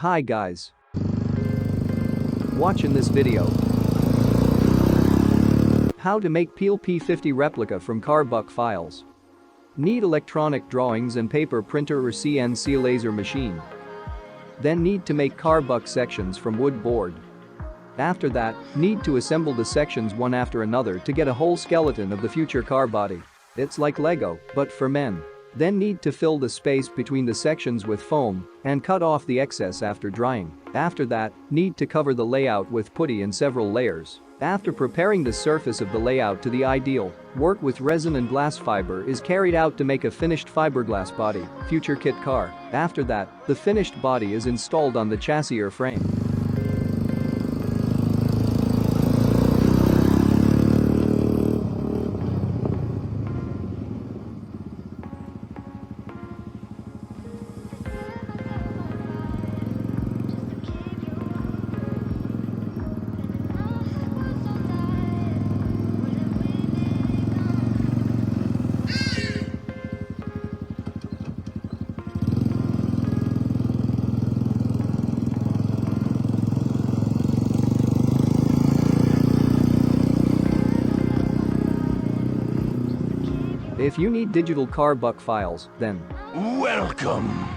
Hi guys. Watching this video. How to make Peel P50 replica from cardbox files. Need electronic drawings and paper printer or CNC laser machine. Then need to make cardbox sections from wood board. After that, need to assemble the sections one after another to get a whole skeleton of the future car body. It's like Lego, but for men. Then need to fill the space between the sections with foam and cut off the excess after drying. After that, need to cover the layout with putty in several layers. After preparing the surface of the layout to the ideal, work with resin and glass fiber is carried out to make a finished fiberglass body, future kit car. After that, the finished body is installed on the chassis or frame. If you need digital cardbox files, then Welcome!